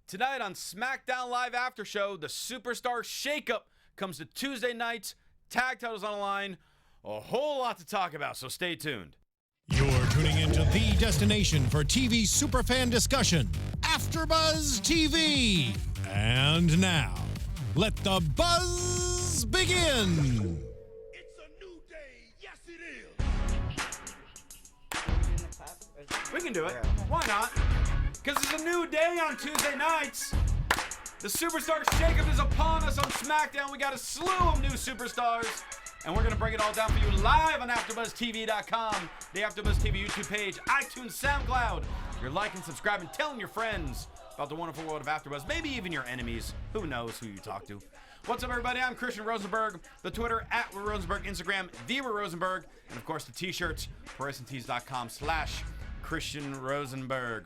Tonight on SmackDown Live After Show, the Superstar Shakeup comes to Tuesday nights. Tag titles on the line. A whole lot to talk about, so stay tuned. You're tuning into the destination for TV superfan discussion, AfterBuzz TV. And now, let the buzz begin. It's a new day. Yes, it is. We can do it. Why not? Because it's a new day on Tuesday nights. The Superstar Shakeup is upon us on SmackDown. We got a slew of new superstars. And we're going to break it all down for you live on AfterBuzzTV.com, the AfterBuzz TV YouTube page, iTunes, SoundCloud. You're liking, subscribing, telling your friends about the wonderful world of AfterBuzz. Maybe even your enemies. Who knows who you talk to. What's up, everybody? I'm Christian Rosenberg. The Twitter, @Rosenberg, Instagram, @Rosenberg. And, of course, the T-shirts, ProWrestlingTees.com/Christian Rosenberg.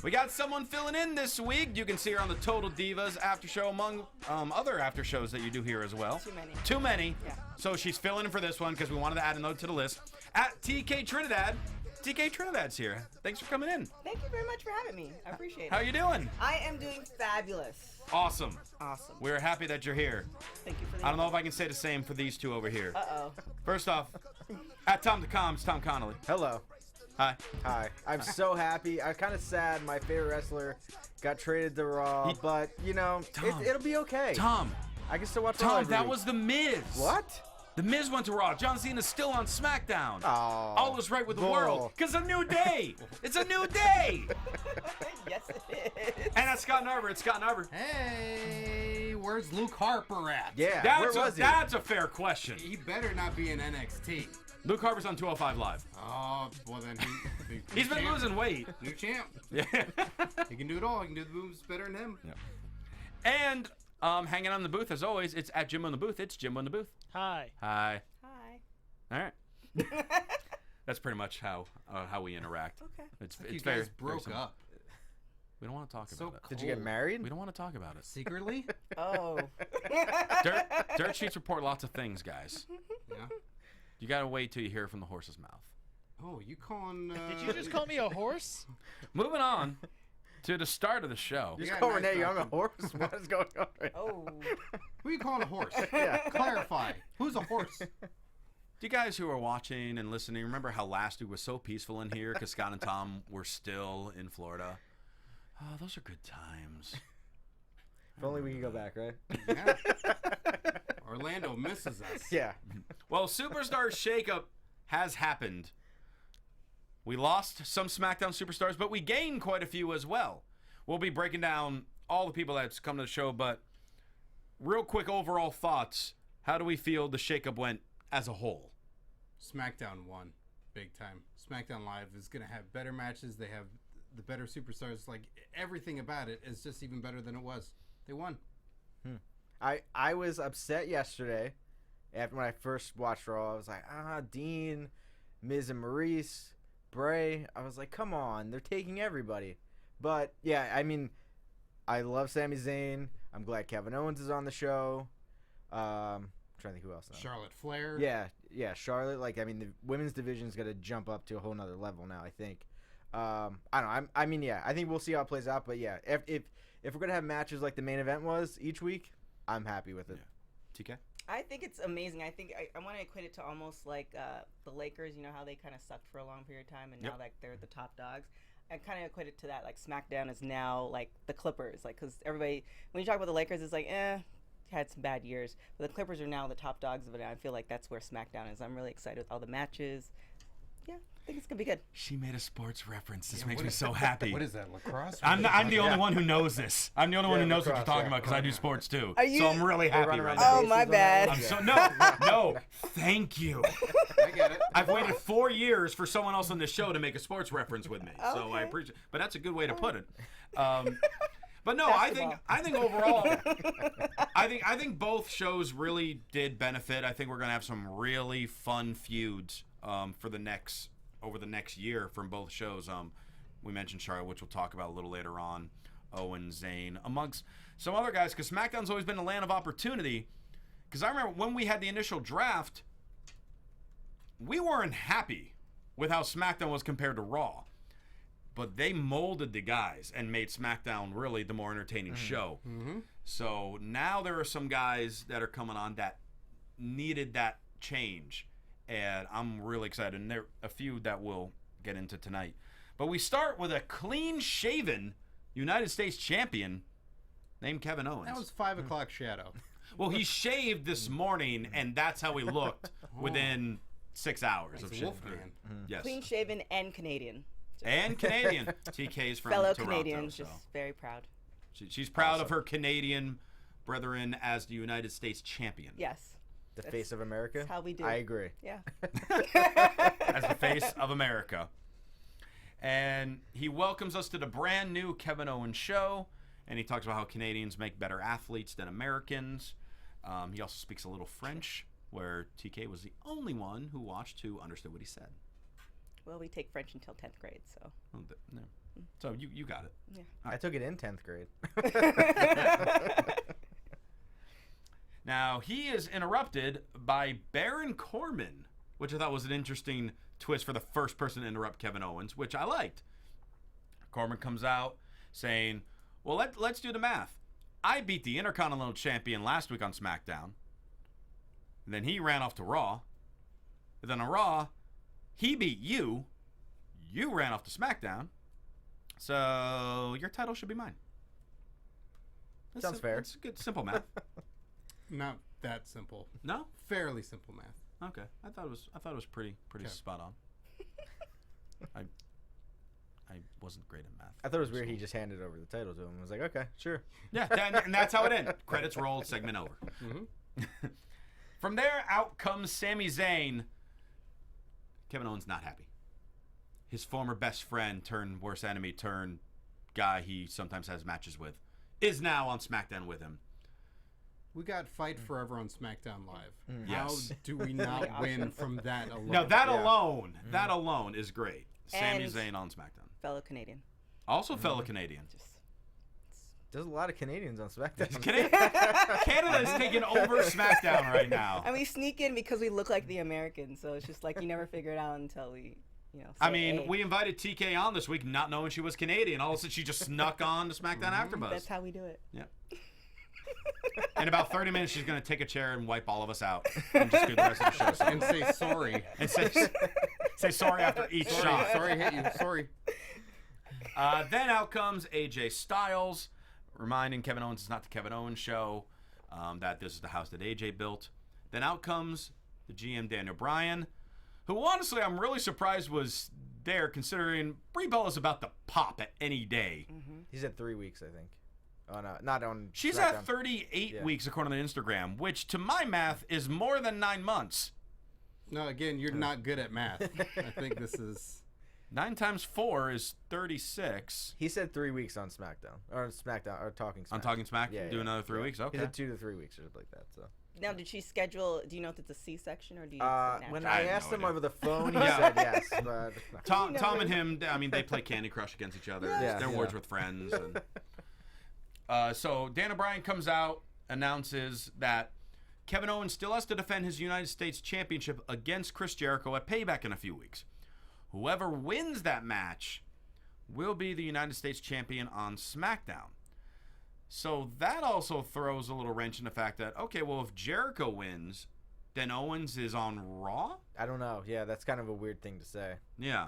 We got someone filling in this week. You can see her on the Total Divas after show, among other after shows that you do here as well. Too many. Yeah. So she's filling in for this one because we wanted to add a note to the list. At TK Trinidad. TK Trinidad's here. Thanks for coming in. Thank you very much for having me. I appreciate it. How you doing? I am doing fabulous. Awesome. Awesome. We're happy that you're here. Thank you for the I don't know if I can say the same for these two over here. Uh-oh. First off, at Tom the Comms, Tom Connolly. Hello. Hi. Hi. I'm so happy. I'm kind of sad my favorite wrestler got traded to Raw, but, you know, it'll be okay. Tom. I can still watch Raw. Tom, every that week. was The Miz. What? The Miz went to Raw. John Cena's still on SmackDown. Oh. All is right with the Bull. world. Because a new day. It's a new day. Yes, it is. And that's Scott Narver. It's Scott Narver. Hey, where's Luke Harper at? Yeah, That's where was he? That's a fair question. He better not be in NXT. Luke Harper's on 205 Live. Oh, well then He's been losing weight. New champ. Yeah. He can do it all. He can do the moves better than him. Yeah. And hanging on the booth, as always, it's at Jim on the Booth. It's Jim on the Booth. Hi. Hi. Hi. All right. That's pretty much how we interact. Okay. It's You very guys broke simple. up. We don't want to talk So about it. Did you get married? We don't want to talk about it. Secretly? Oh. Dirt sheets report lots of things, guys. Yeah. You gotta wait till you hear it from the horse's mouth. Oh, you calling? Did you just call me a horse? Moving on to the start of the show. You just Yeah, call nice Renee Young a talking. horse? What is going on right now? Oh. Who are you calling a horse? Yeah. Clarify. Who's a horse? Do you guys who are watching and listening remember how last week was so peaceful in here because Scott and Tom were still in Florida? Oh, those are good times. If only we could go back, right? Yeah. Orlando misses us. Yeah. Well, Superstar Shakeup has happened. We lost some SmackDown superstars, but we gained quite a few as well. We'll be breaking down all the people that's come to the show, but real quick overall thoughts. How do we feel the shakeup went as a whole? SmackDown won big time. SmackDown Live is going to have better matches. They have the better superstars. Like, everything about it is just even better than it was. They won. I was upset yesterday when I first watched Raw. I was like, Dean, Miz and Maurice, Bray. I was like, come on, they're taking everybody. But yeah, I mean, I love Sami Zayn. I'm glad Kevin Owens is on the show. I'm trying to think who else now. Charlotte Flair. Yeah, Charlotte. Like, I mean, the women's division's got to jump up to a whole nother level now, I think. I don't know. I mean, I think we'll see how it plays out. But yeah, if we're gonna have matches like the main event was each week, I'm happy with it. Yeah. TK? I think it's amazing. I think I want to equate it to almost like the Lakers. You know how they kind of sucked for a long period of time, and now like they're the top dogs. I kind of equate it to that. Like SmackDown is now like the Clippers. Like, because everybody, when you talk about the Lakers, it's like had some bad years, but the Clippers are now the top dogs of it. And I feel like that's where SmackDown is. I'm really excited with all the matches. Yeah, I think it's gonna be good. She made a sports reference. This makes me so happy. What is that, lacrosse? I'm the only one who knows this. I'm the only one who knows what you're talking about because I do sports too. So I'm really happy right now. Oh, my bad. I'm so no. Thank you. I get it. I've waited 4 years for someone else on this show to make a sports reference with me, so I appreciate. But that's a good way to put it. But no, I think overall, I think both shows really did benefit. I think we're gonna have some really fun feuds over the next year from both shows. We mentioned Charlotte, which we'll talk about a little later on. Owen, Zayn, amongst some other guys, because SmackDown's always been a land of opportunity. Because I remember when we had the initial draft, we weren't happy with how SmackDown was compared to Raw. but they molded the guys and made SmackDown really the more entertaining show. Mm-hmm. So now there are some guys that are coming on that needed that change, and I'm really excited. And there are a few that we'll get into tonight. But we start with a clean-shaven United States champion named Kevin Owens. That was 5 o'clock shadow. Well, he shaved this morning, and that's how he looked within 6 hours of He's a shaving. Wolfman. Yes. Clean shaven and Canadian. And Canadian. TK's from Fellow Toronto, Canadians, so. just very proud. She's proud of her Canadian brethren as the United States champion. Yes. The That's- face of America. that's how we do. I agree. Yeah. As the face of America. And he welcomes us to the brand new Kevin Owens show. And he talks about how Canadians make better athletes than Americans. He also speaks a little French, where TK was the only one who watched who understood what he said. Well, we take French until 10th grade, so. No. So you got it. Yeah. I took it in 10th grade. Now, he is interrupted by Baron Corbin, which I thought was an interesting twist for the first person to interrupt Kevin Owens, which I liked. Corbin comes out saying, well, let's do the math. I beat the Intercontinental Champion last week on SmackDown. And then he ran off to Raw. And then on Raw, he beat you. You ran off to SmackDown. So your title should be mine. Sounds fair. That's good, simple math. Not that simple. No? Fairly simple math. Okay. I thought it was pretty Okay. spot on. I wasn't great at math. I thought it was weird he just handed over the title to him. I was like, okay, sure. Yeah, and that's how it ended. Credits rolled, segment over. Mm-hmm. From there, out comes Sami Zayn. Kevin Owens not happy. His former best friend turned worst enemy turned guy he sometimes has matches with is now on SmackDown with him. We got Fight Forever on SmackDown Live. Yes. How do we not win from that alone? No, that alone is great. Sami And- Zayn on SmackDown. Fellow Canadian. Also fellow Canadian. Just. There's a lot of Canadians on SmackDown. Canada is taking over SmackDown right now. And we sneak in because we look like the Americans, so it's just like you never figure it out until we, say, I mean, hey. we invited TK on this week not knowing she was Canadian. All of a sudden, she just snuck on to SmackDown AfterBuzz. That's how we do it. Yep. In about 30 minutes, she's going to take a chair and wipe all of us out and just do the rest of the show. And say sorry. And say sorry after each shot. Sorry, hit you. Sorry. Then out comes AJ Styles, reminding Kevin Owens it's not the Kevin Owens show, that this is the house that AJ built. Then out comes the GM Daniel Bryan, who honestly I'm really surprised was there, considering Brie Bella's about to pop at any day. He's at 3 weeks, I think. Not on. She's SmackDown. at 38 Yeah. weeks according to Instagram, which to my math is more than 9 months. No, again, you're not good at math. I think this is... 9 times 4 is 36. He said 3 weeks on SmackDown or Talking Smack. I'm talking smack. Yeah, Do yeah, another 3 weeks. Okay. He said 2 to 3 weeks or something like that. So. Now, did she schedule? Do you know if it's a C-section or do you? When I I have asked no him idea. over the phone, he Yeah. said yes. But Tom and him, I mean, they play Candy Crush against each other. Yeah. They're Yeah. words with friends. And, so Daniel Bryan comes out, announces that Kevin Owens still has to defend his United States Championship against Chris Jericho at Payback in a few weeks. Whoever wins that match will be the United States Champion on SmackDown. So that also throws a little wrench in the fact that, okay, well, if Jericho wins, then Owens is on Raw? I don't know. Yeah, that's kind of a weird thing to say. Yeah.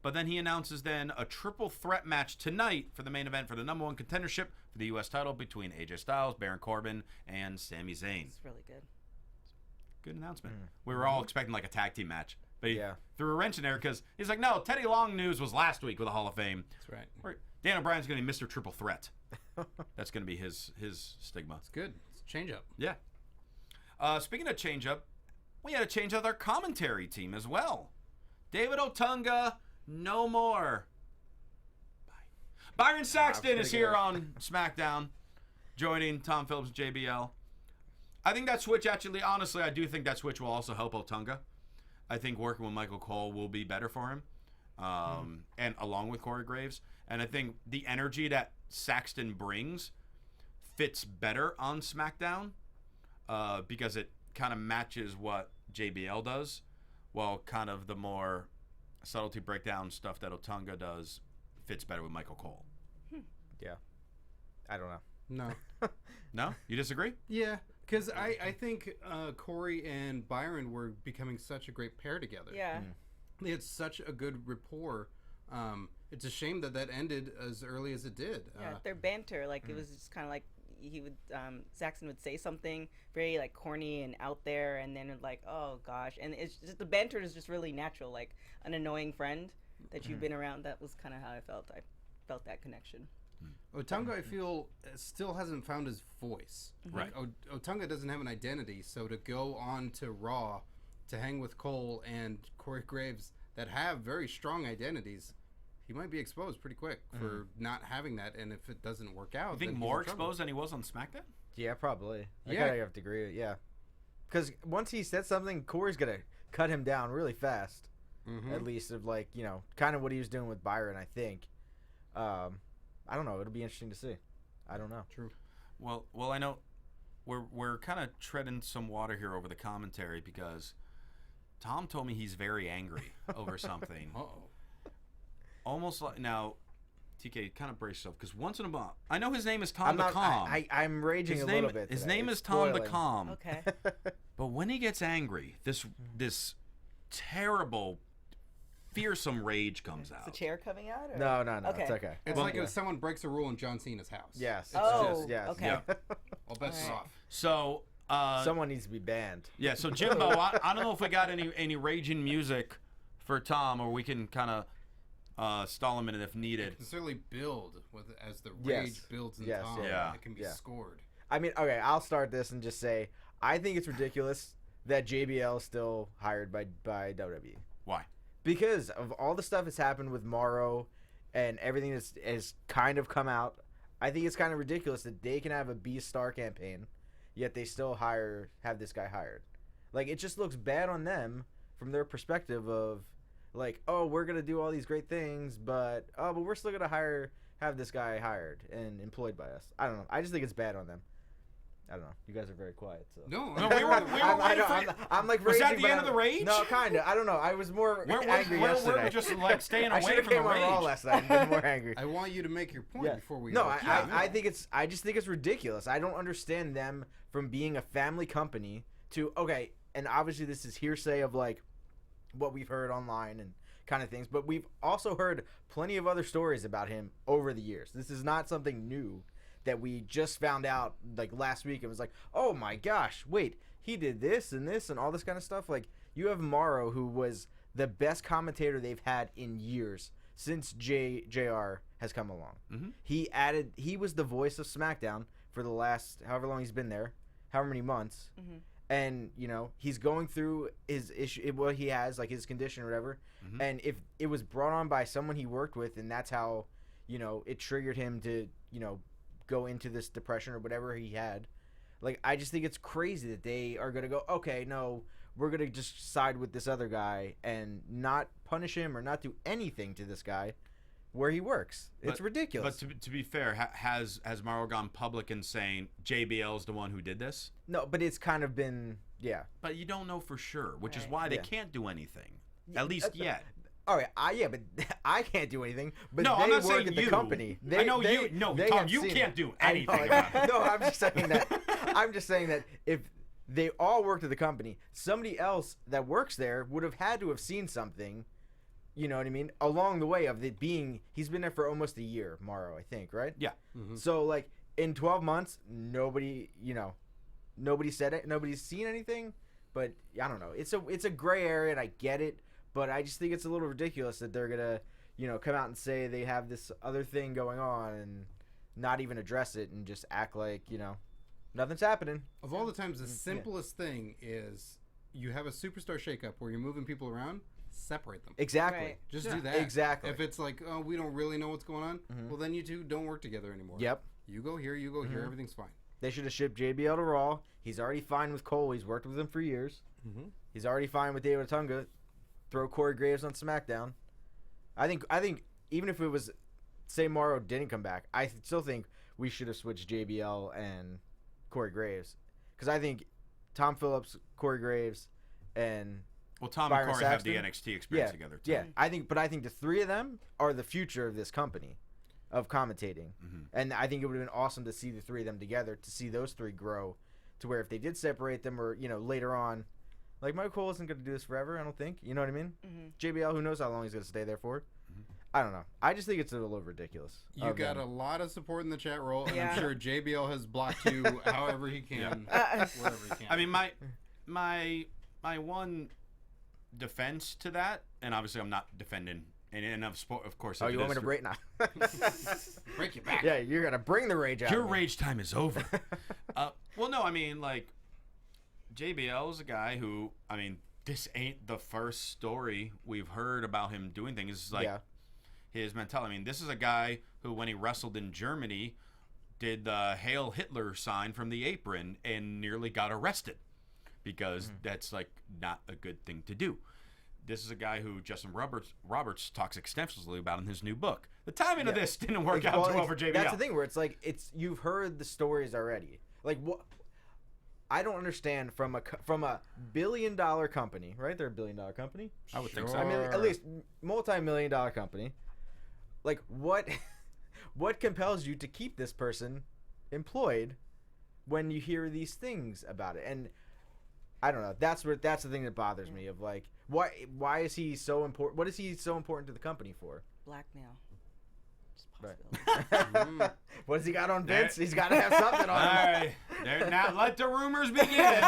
But then he announces then a triple threat match tonight for the main event for the number 1 contendership for the U.S. title between AJ Styles, Baron Corbin, and Sami Zayn. It's really good. Good announcement. We were all expecting like a tag team match. But he Yeah. threw a wrench in there because he's like, no, Teddy Long news was last week with the Hall of Fame. That's right. Daniel Bryan's going to be Mr. Triple Threat. That's going to be his stigma. It's good. It's a change up. Yeah. Speaking of change up, we had a change of our commentary team as well. David Otunga, no more. Bye. Byron Saxton is here on SmackDown, joining Tom Phillips and JBL. I think that switch actually, honestly, I do think that switch will also help Otunga. I think working with Michael Cole will be better for him, and along with Corey Graves. And I think the energy that Saxton brings fits better on SmackDown because it kind of matches what JBL does, while kind of the more subtlety breakdown stuff that Otunga does fits better with Michael Cole. Yeah. I don't know. No. No? You disagree? Yeah, because I think Corey and Byron were becoming such a great pair together. Yeah. They had such a good rapport. It's a shame that ended as early as it did. Yeah, their banter, like it was just kind of like Saxon would say something very like corny and out there, and then like, oh gosh, and it's just the banter is just really natural, like an annoying friend that you've been around. That was kind of how I felt. I felt that connection. Otunga, I feel, still hasn't found his voice. Right. Otunga doesn't have an identity, so to go on to Raw to hang with Cole and Corey Graves that have very strong identities, he might be exposed pretty quick for not having that, and if it doesn't work out, You think then more he's in trouble. exposed than he was on SmackDown? Yeah, probably. I Yeah. kind of have to agree. Yeah. Because once he said something, Corey's going to cut him down really fast. At least of like, kind of what he was doing with Byron, I think. I don't know. It'll be interesting to see. I don't know. True. Well, I know we're kind of treading some water here over the commentary because Tom told me he's very angry over something. Uh-oh. Almost like now, TK, kind of brace yourself because once in a while, I know his name is Tom the not, Calm. I'm raging his a name, little bit. His today. name It's is Tom the spoiling. Calm. Okay. But when he gets angry, this terrible, fearsome rage comes Is out. the chair coming out? Or? No, Okay. it's okay. It's Well, like yeah. if someone breaks a rule in John Cena's house. Yes. It's Oh, yes. okay. Yeah. All bets are Alright. off. So, Someone needs to be banned. yeah. So Jimbo, I don't know if we got any raging music for Tom, or we can kind of stall him in it if You needed. can certainly build as the Yes. rage builds in Yes, Tom. yeah. It can be Yeah. scored. I mean, okay, I'll start this and just say I think it's ridiculous that JBL is still hired by WWE. Why? Because of all the stuff that's happened with Morrow and everything that's has kind of come out, I think it's kind of ridiculous that they can have a B-Star campaign, yet they still have this guy hired. Like, it just looks bad on them from their perspective of, like, oh, we're going to do all these great things, but we're still going to have this guy hired and employed by us. I don't know. I just think it's bad on them. I don't know. You guys are very quiet, so. No, No, we were waiting for you. I'm like Was that raging, the but end of the rage? No, kind of. I don't know. I was more angry yesterday. We're just like staying I away should have from the came on Raw rage. last night and been more angry. I want you to make your point Yeah. before we No, go. I think I just think it's ridiculous. I don't understand them from being a family company to, okay, and obviously this is hearsay of like what we've heard online and kind of things, but we've also heard plenty of other stories about him over the years. This is not something new that we just found out like last week. It was like, oh my gosh, wait, he did this and all this kind of stuff. Like, you have Morrow, who was the best commentator they've had in years since JR has come along. He was the voice of SmackDown for the last however long he's been there, however many months. And he's going through his issue, what he has, like his condition or whatever. And if it was brought on by someone he worked with, and that's how it triggered him to go into this depression or whatever he had, like, I just think it's crazy that they are gonna go, okay, no, we're gonna just side with this other guy and not punish him or not do anything to this guy where he works. It's ridiculous. But to be fair, has Morrow gone public and saying JBL's the one who did this? No, but it's kind of been, yeah. But you don't know for sure, which is Right. why they Yeah. can't do anything. At least yet. All right, but I can't do anything. But No, they I'm not work saying at the you. company. I know you. No, they Tom, have you seen can't it. do I know, anything about it. No, I'm just saying that. I'm just saying that if they all worked at the company, somebody else that works there would have had to have seen something. You know what I mean? Along the way of it being, he's been there for almost a year, Morrow, I think, right? Yeah. So like in 12 months, nobody said it. Nobody's seen anything. But I don't know. It's a gray area, and I get it. But I just think it's a little ridiculous that they're gonna, come out and say they have this other thing going on and not even address it and just act like, nothing's happening. Of all the times, the simplest thing is you have a superstar shakeup where you're moving people around, separate them. Exactly. Right. Just Yeah. do that. Exactly. If it's like, oh, we don't really know what's going on, well, then you two don't work together anymore. Yep. You go here, you go here, everything's fine. They should have shipped JBL to Raw. He's already fine with Cole. He's worked with him for years. He's already fine with David Otunga. Throw Corey Graves on SmackDown. I think even if it was, say Morrow didn't come back, I still think we should have switched JBL and Corey Graves, because I think Tom Phillips, Corey Graves, and Well, Tom Byron and Corey have Saxton. the NXT experience together, too. Yeah, I think the 3 of them are the future of this company, of commentating. And I think it would have been awesome to see the 3 of them together, to see those 3 grow, to where if they did separate them, or later on, like Michael Cole isn't going to do this forever, I don't think. You know what I mean? JBL, who knows how long he's going to stay there for? I don't know. I just think it's a little ridiculous. You got a lot of support in the chat roll, and I'm sure JBL has blocked you however he can, wherever he can. I mean, my one defense to that, and obviously I'm not defending, and of course. Oh, you want me to break now? Break your back. Yeah, you're gonna bring the rage out. Your of me. rage time is over. Well, no, I mean, like, JBL is a guy who, I mean, this ain't the first story we've heard about him doing things. Like, his mentality. I mean, this is a guy who, when he wrestled in Germany, did the Hail Hitler sign from the apron and nearly got arrested because that's, like, not a good thing to do. This is a guy who Justin Roberts talks extensively about in his new book. The timing of this didn't work out too well for JBL. That's the thing where it's like you've heard the stories already. Like, what? I don't understand from a $1 billion company, right? They're a $1 billion company. I would think so. I mean, at least multi-million-dollar company. Like, what compels you to keep this person employed when you hear these things about it? And I don't know. That's the thing that bothers me. Of like, why is he so important? What is he so important to the company for? Blackmail. Right. What has he got on Vince? He's got to have something on him. All right, now let the rumors begin.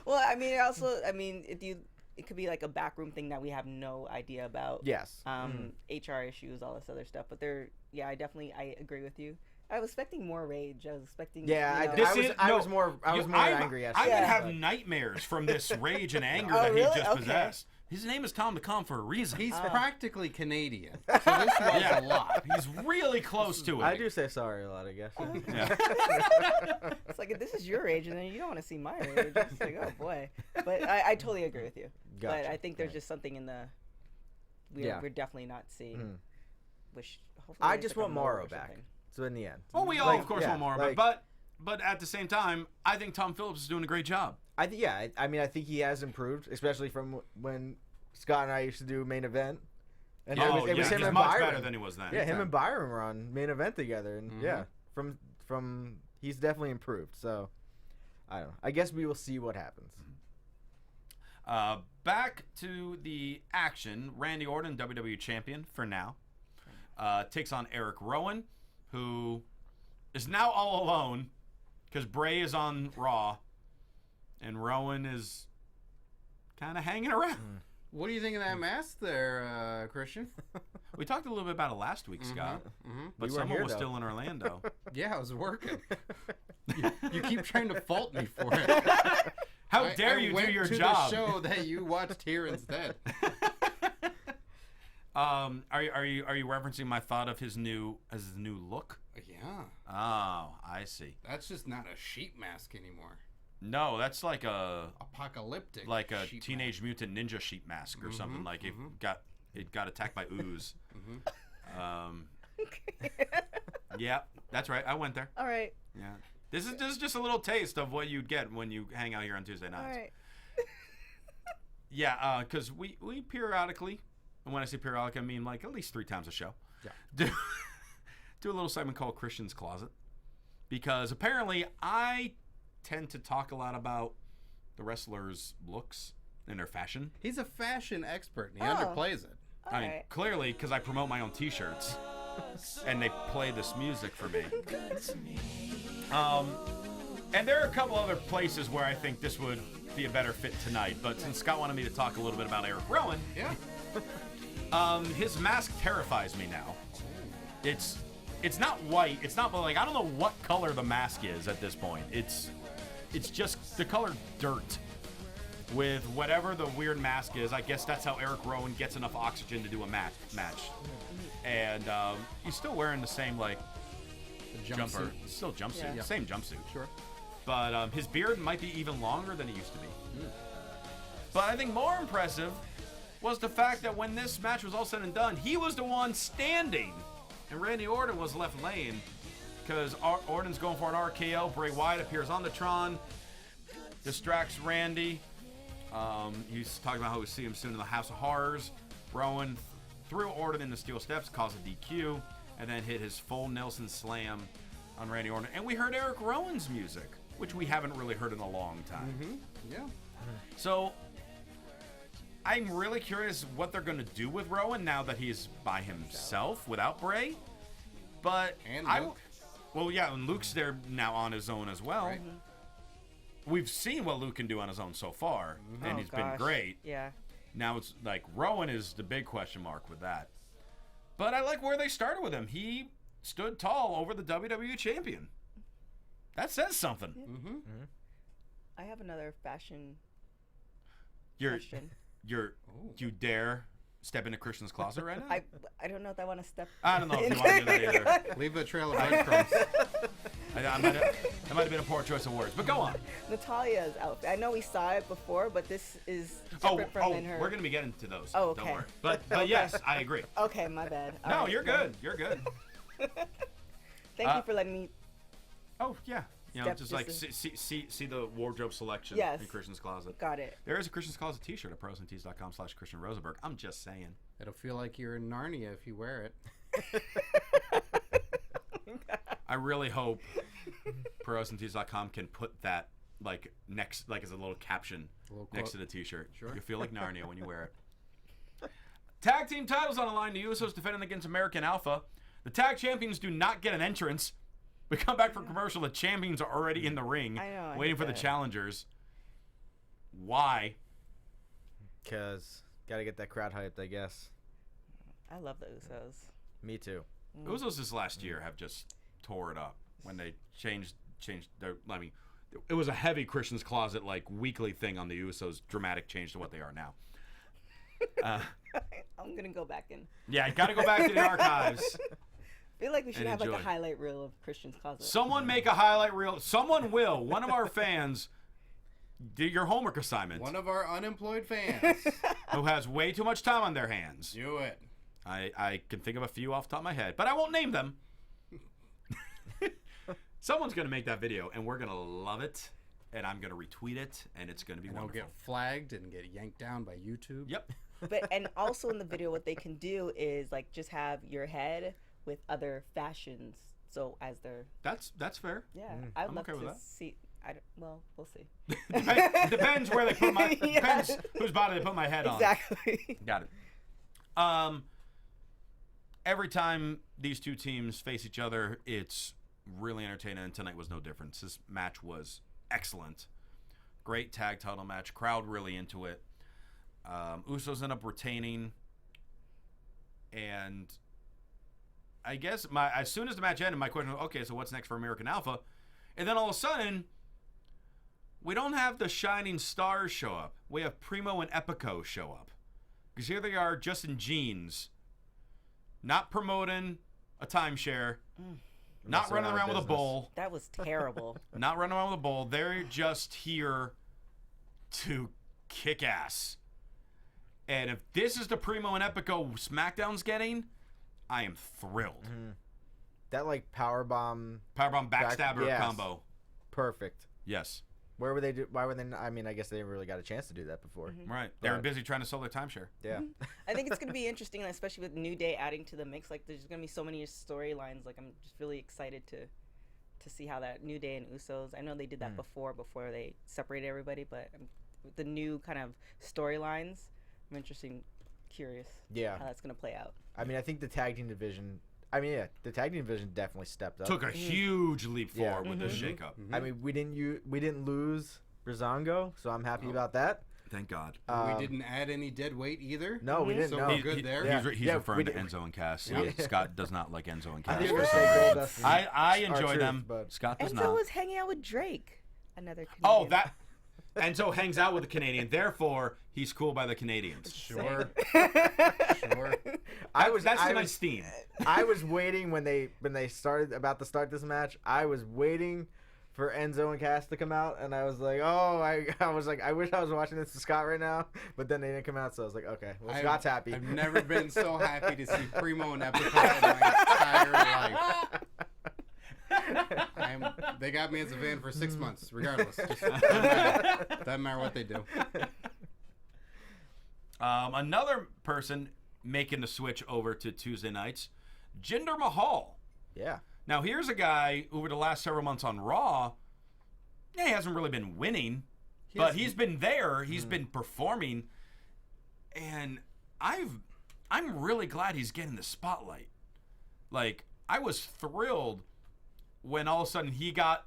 Well, I mean, it could be like a backroom thing that we have no idea about. Yes. HR issues, all this other stuff. But I agree with you. I was expecting more rage. I was expecting. Yeah, I was more angry. I would have nightmares from this rage and anger that he just possessed. His name is Tom DeCom for a reason. He's practically Canadian, so this was a lot. He's really close to it. I do say sorry a lot, I guess. Yeah. It's like, if this is your rage, and then you don't want to see my rage. It's like, oh boy. But I totally agree with you. Gotcha. But I think there's just something in the we're definitely not seeing. Which hopefully I there's just like want a mold Morrow or back. something. So in the end. Well, we all, of course, want more. Like, but at the same time, I think Tom Phillips is doing a great job. I think he has improved, especially from when Scott and I used to do main event. And it was him he's and much Byron. better than he was then. Yeah, him and Byron were on main event together, and from he's definitely improved. So I don't know. I guess we will see what happens. Back to the action. Randy Orton, WWE champion for now, takes on Eric Rowan, who is now all alone because Bray is on Raw, and Rowan is kind of hanging around. What do you think of that mask there, Christian? We talked a little bit about it last week, Scott, but someone was still in Orlando. Yeah, I was working. You keep trying to fault me for it. How dare you do your job? I went to the show that you watched here instead. Are you referencing my thought of his new look? Yeah. Oh, I see. That's just not a sheep mask anymore. No, that's like a apocalyptic, like a sheep Teenage mask. Mutant Ninja sheep mask or something. Like it got attacked by ooze. Yeah, that's right. I went there. All right. Yeah, this is just a little taste of what you'd get when you hang out here on Tuesday nights. All right. Yeah, because we periodically, and when I say periodic, I mean like at least 3 times a show. Yeah. Do a little segment called Christian's Closet, because apparently I tend to talk a lot about the wrestlers' looks and their fashion. He's a fashion expert, and he underplays it. I mean, clearly, because I promote my own T-shirts, and they play this music for me. And there are a couple other places where I think this would be a better fit tonight, but since Scott wanted me to talk a little bit about Eric Rowan, his mask terrifies me now. It's not white. It's not like, I don't know what color the mask is at this point. It's just the color dirt with whatever the weird mask is. I guess that's how Eric Rowan gets enough oxygen to do a match. And he's still wearing the same like jumper, still jumpsuit, same jumpsuit. Sure. But his beard might be even longer than it used to be. But I think more impressive was the fact that when this match was all said and done, he was the one standing, and Randy Orton was left laying, because Orton's going for an RKO. Bray Wyatt appears on the Tron, distracts Randy. He's talking about how we see him soon in the House of Horrors. Rowan threw Orton in the steel steps, caused a DQ, and then hit his full Nelson slam on Randy Orton. And we heard Eric Rowan's music, which we haven't really heard in a long time. Mm-hmm. Yeah. So I'm really curious what they're going to do with Rowan now that he's by himself without Bray. But And Luke. Well, yeah, and Luke's there now on his own as well. Right. We've seen what Luke can do on his own so far, and he's been gosh. great. Yeah. Now it's like Rowan is the big question mark with that. But I like where they started with him. He stood tall over the WWE champion. That says something. Mm-hmm. I have another fashion You're, question. you dare step into Christian's closet right now? I don't know if I want to step. I don't know if you want to do that either. Leave a trail of breadcrumbs. That might have been a poor choice of words, but go on. Natalia's outfit. I know we saw it before, but this is different from in her. We're gonna be getting to those. Oh, Don't okay. worry. But yes, I agree. Okay, my bad. All No, right, you're go good. You're good. Thank you for letting me. Oh yeah. You know, Step just like this see the wardrobe selection Yes. in Christian's closet. Got it. There is a Christian's Closet t-shirt at prosintees.com/Christian Rosenberg. I'm just saying. It'll feel like you're in Narnia if you wear it. I really hope prosintees.com can put that like next, like as a little caption next to the t-shirt. Sure. You feel like Narnia when you wear it. Tag team titles on the line. The Usos defending against American Alpha. The tag champions do not get an entrance. We come back from commercial. The champions are already in the ring, I know, I waiting hate for the that. challengers. Why? Because gotta get that crowd hyped, I guess. I love the Usos. Me too. Usos this last year have just tore it up when they changed their. I mean, it was a heavy Christian's Closet like weekly thing on the Usos. Dramatic change to what they are now. I'm gonna go back and Yeah, you got to go back to the archives. feel like we should And have like enjoy. a highlight reel of Christian's Closet. Someone make a highlight reel. Someone will. One of our fans do your homework assignment. One of our unemployed fans. Who has way too much time on their hands. Do it. I can think of a few off the top of my head, but I won't name them. Someone's going to make that video, and we're going to love it, and I'm going to retweet it, and it's going to be And I'll wonderful. get flagged and get yanked down by YouTube. Yep. But and also in the video, what they can do is like just have your head with other fashions. So as they're That's fair. yeah, I'd I'm love okay with to that. see. Well, we'll see. Depends where they put my Yeah. depends whose body they put my head on. Exactly. Got it. Every time these two teams face each other, it's really entertaining, and tonight was no different. This match was excellent. Great tag title match. Crowd really into it. Usos end up retaining, and I guess as soon as the match ended, my question was, okay, so what's next for American Alpha? And then all of a sudden, we don't have the Shining Stars show up. We have Primo and Epico show up. Because here they are, just in jeans, not promoting a timeshare, not Messing running around around with with a business. bowl, That was terrible. not running around with a bowl. They're just here to kick ass. And if this is the Primo and Epico SmackDown's getting, I am thrilled. That like powerbomb, Powerbomb backstabber yes. combo. perfect. Yes. Where would they do? Why would they? I mean, I guess they never really got a chance to do that before. Right. They were But- busy trying to sell their timeshare. Yeah. I think it's going to be interesting, especially with New Day adding to the mix. Like, there's going to be so many storylines. Like, I'm just really excited to see how that New Day and Usos. I know they did that before they separated everybody, but with the new kind of storylines, I'm curious. Yeah. How that's going to play out. I mean, I think the tag team division. I mean, yeah, the tag team division definitely stepped up. Took a huge leap Yeah. forward with this shakeup. I mean, we didn't lose Brizongo, so I'm happy about that. Thank God. We didn't add any dead weight either. No, we didn't. So no. we're good there. Yeah. He's Yeah, referring we to did- Enzo and Cass. Yeah. Scott does not like Enzo and I Cass. think for we're some saying reason. Goldust is I our enjoy truth, them. but- Scott does Enzo not. was hanging out with Drake, another Canadian. Oh, that Enzo hangs out with the Canadian. Therefore, he's cool by the Canadians. Sure. Sure. That's a nice theme. I was waiting when they started about to start this match. I was waiting for Enzo and Cass to come out, and I was like, oh, I was like, I wish I was watching this with Scott right now, but then they didn't come out, so I was like, okay, well, Scott's happy. I've never been so happy to see Primo and Epico in my entire life. They got me as a fan for 6 months, regardless. Just doesn't matter what they do. Another person making the switch over to Tuesday nights, Jinder Mahal. Yeah. Now, here's a guy over the last several months on Raw. Yeah, he hasn't really been winning, but he's been there. He's been performing, and I'm really glad he's getting the spotlight. Like, I was thrilled when all of a sudden he got.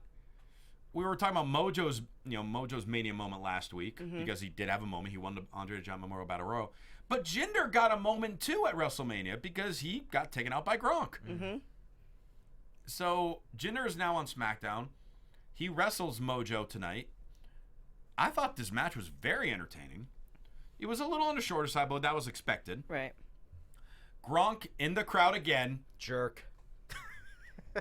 We were talking about Mojo's Mania moment last week because he did have a moment. He won the Andre the Giant Memorial Battle Royal, but Jinder got a moment too at WrestleMania because he got taken out by Gronk. So Jinder is now on SmackDown. He wrestles Mojo tonight. I thought this match was very entertaining. It was a little on the shorter side, but that was expected. Right. Gronk in the crowd again. Jerk.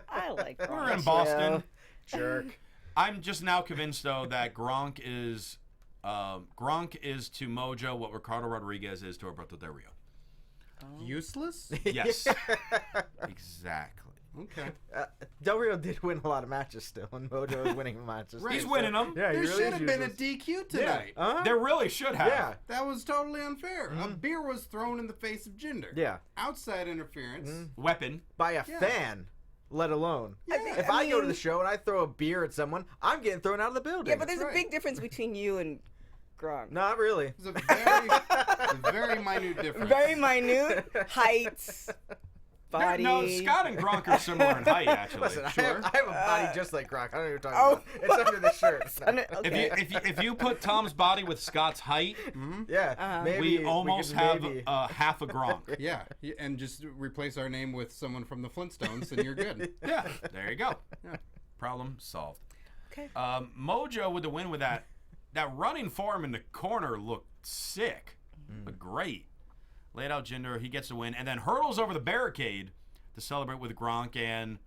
I like Gronk. We're in Boston. Jerk. I'm just now convinced, though, that Gronk is to Mojo what Ricardo Rodriguez is to Alberto Del Rio. Useless? Yes. Exactly. Okay. Del Rio did win a lot of matches still, and Mojo is winning matches. Right. He's winning them. Yeah, he There really should is have been a useless. DQ tonight. Yeah. There really should have. Yeah. That was totally unfair. A beer was thrown in the face of Jinder. Yeah. Outside interference. Weapon. By a Yeah. fan, let alone. Yeah. If I go to the show and I throw a beer at someone, I'm getting thrown out of the building. Yeah, but there's That's a right. big difference between you and Gronk. Not really. It's a very minute difference. Very minute. Heights. Body. No, Scott and Gronk are similar in height, actually. Listen, Sure. I have a body just like Gronk. I don't know what you're talking about. It's under the shirt. Okay. If you put Tom's body with Scott's height, Yeah. Maybe we almost could have maybe- half a Gronk. Yeah, and just replace our name with someone from the Flintstones, and you're good. Yeah, there you go. Yeah. Problem solved. Okay. Mojo with the win with that running form in the corner looked sick, but great. Laid out Jinder, he gets the win, and then hurdles over the barricade to celebrate with Gronk and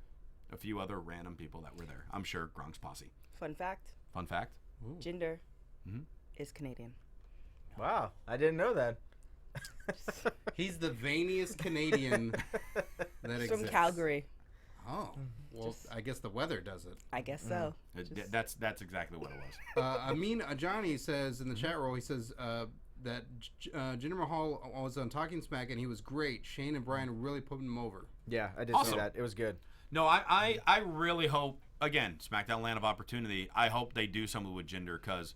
a few other random people that were there. I'm sure Gronk's posse. Fun fact. Fun fact. Jinder is Canadian. Wow. I didn't know that. He's the veiniest Canadian that exists. From Calgary. Oh, well, I guess the weather does it. I guess so. That's exactly what it was. Amin Ajani says in the chat roll, he says that Jinder Mahal was on Talking Smack and he was great. Shane and Brian really put him over. Yeah, I did Awesome. see that. It was good. No, I really hope, again, SmackDown Land of Opportunity, I hope they do something with Jinder because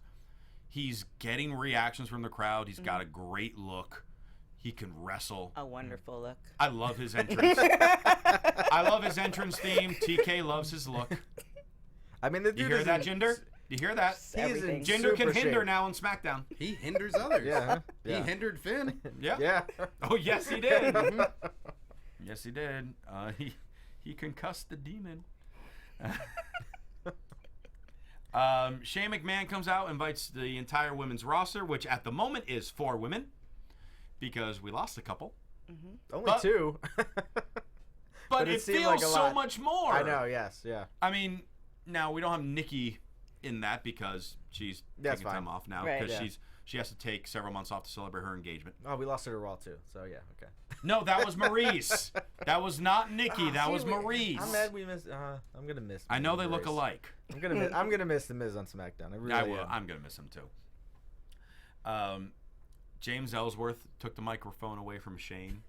he's getting reactions from the crowd. He's got a great look. He can wrestle. A wonderful look. I love his entrance. I love his entrance theme. TK loves his look. I mean, the You dude hear is that, in- Jinder? You hear that? He's in Everything. Jinder can super hinder shape. now on SmackDown. He hinders others. Yeah. He hindered Finn. Yeah. Yeah. Oh, yes, he did. Yes, he did. He concussed the demon. Shane McMahon comes out, invites the entire women's roster, which at the moment is 4 women because we lost a couple. Only But- 2. But it it seemed feels like a so lot. much more. I know, yes, yeah. I mean, now we don't have Nikki in that because she's That's taking fine. time off now Right. because Yeah. she has to take several months off to celebrate her engagement. Oh, we lost her to Raw too, so yeah, okay. No, that was Maurice. That was not Nikki. That See, was Maurice. I'm mad we missed. I'm gonna miss. I know they look Maurice. alike. I'm gonna miss the Miz on SmackDown. I really I will. am. I'm gonna miss him too. James Ellsworth took the microphone away from Shane,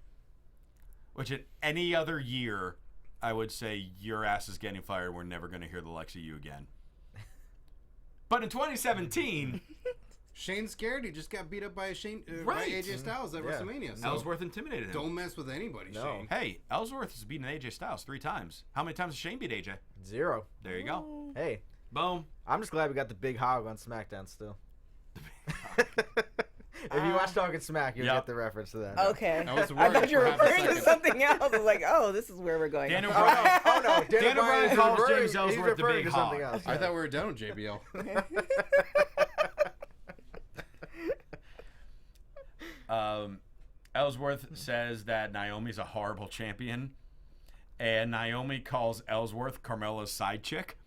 which in any other year, I would say your ass is getting fired. We're never gonna hear the likes of you again. But in 2017, Shane's scared. He just got beat up by by Right. AJ Styles at Yeah. WrestleMania. So Ellsworth intimidated him. don't mess with anybody, No. Shane. Hey, Ellsworth has beaten AJ Styles 3 times. How many times has Shane beat AJ? 0. There you go. Hey, Boom. I'm just glad we got the big hog on SmackDown still. If you watch Talking Smack, you'll Yep. get the reference to that. Okay. I was I worried thought you were for half a referring to second. something else. I was like, oh, this is where we're going. Dan Oh O'Brien. no! Oh no! Dan O'Brien is calls referring- James Ellsworth he's the referring big to something hog. else. I thought we were done with JBL. Ellsworth says that Naomi's a horrible champion, and Naomi calls Ellsworth Carmella's side chick,